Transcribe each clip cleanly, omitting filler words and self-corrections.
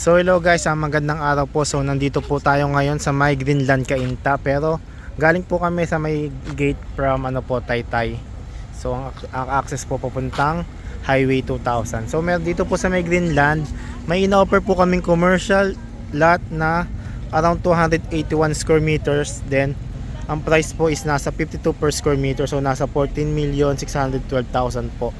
So hello guys, magandang araw po. So nandito po tayo ngayon sa may Greenland Cainta, pero galing po kami sa may gate from Taytay. So ang access po papuntang Highway 2000. So meron dito po sa may Greenland, may ina-offer po kaming commercial lot na around 281 square meters. Then ang price po is nasa 52 per square meter, so nasa 14,612,000 po.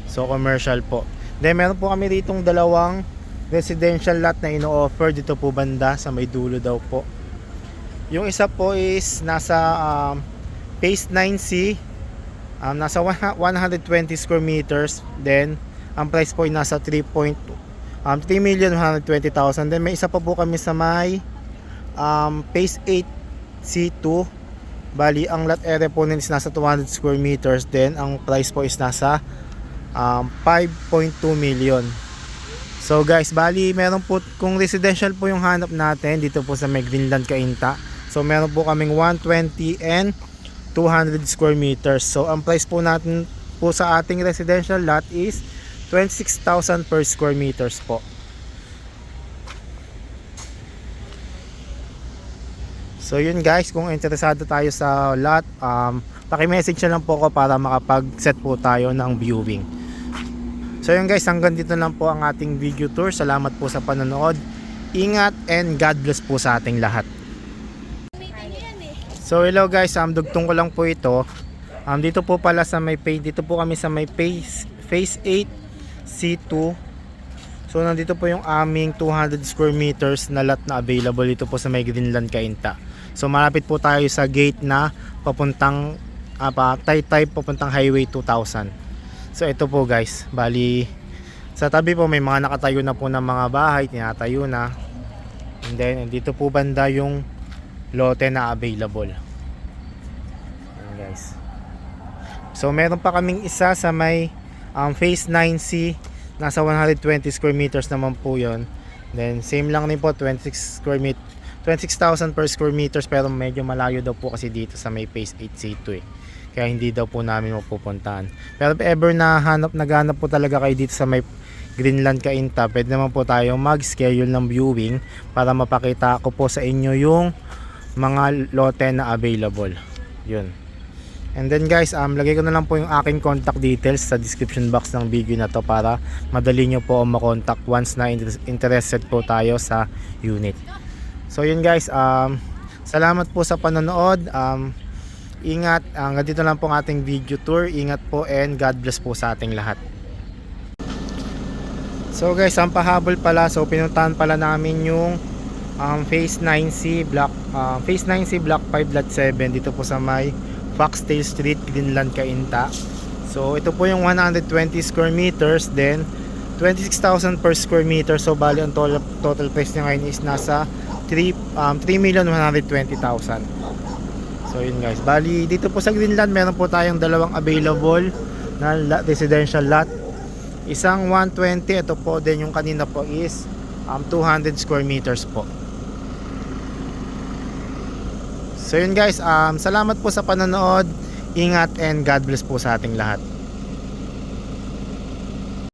So commercial po. Then meron po kami ditong dalawang residential lot na ino-offer dito po banda sa may dulo daw po. Yung isa po is nasa phase 9C, nasa 120 square meters. Then ang price po ay nasa 3,120,000. Then may isa pa po kami sa may phase 8C2. Bali ang lot area po is nasa 200 square meters. Then ang price po is nasa 5.2 million. So guys, bali meron po, kung residential po yung hanap natin dito po sa may Greenland Cainta, so meron po kaming 120 and 200 square meters. So ang price po natin po sa ating residential lot is 26,000 per square meters po. So yun guys, kung interesado tayo sa lot, paki-message na lang po ako para makapag-set po tayo ng viewing. So yun guys, hanggang dito lang po ang ating video tour. Salamat po sa panonood. Ingat and God bless po sa ating lahat. So hello guys, dugtong ko lang po ito. Dito po pala sa may dito po kami sa may phase 8 C2. So nandito po yung aming 200 square meters na lot na available dito po sa may Greenland Cainta. So malapit po tayo sa gate na papuntang Taytay, papuntang Highway 2000. So ito po guys, bali sa tabi po may mga nakatayo na po ng mga bahay, tinatayo na. And then dito po banda yung lote na available. Ayan guys. So meron pa kaming isa sa may phase 9C, nasa 120 square meters naman po yon. Then same lang din po, 26,000 per square meters, pero medyo malayo daw po kasi dito sa may phase 8C2 eh. Kaya hindi daw po namin mapupuntahan. Pero if ever naghanap po talaga kayo dito sa may Greenland Cainta, pwede naman po tayo mag-schedule ng viewing para mapakita ko po sa inyo yung mga lote na available. Yun. And then guys, lagay ko na lang po yung aking contact details sa description box ng video na to para madali nyo po makontak once na interested po tayo sa unit. So yun guys, salamat po sa panonood. Ingat, hanggang dito lang po ang ating video tour. Ingat po and God bless po sa ating lahat. So guys, ang pahabol pala, so pinuntahan pala namin yung phase 9C block 5 lot 7 dito po sa may Foxtail Street, Greenland Cainta. So ito po yung 120 square meters, then 26,000 per square meter. So bali ang total price niya ngayon is nasa 3,120,000. So yun guys, bali dito po sa Greenland meron po tayong dalawang available na residential lot. Isang 120, ito po din yung kanina po is 200 square meters po. So yun guys, salamat po sa panonood. Ingat and God bless po sa ating lahat.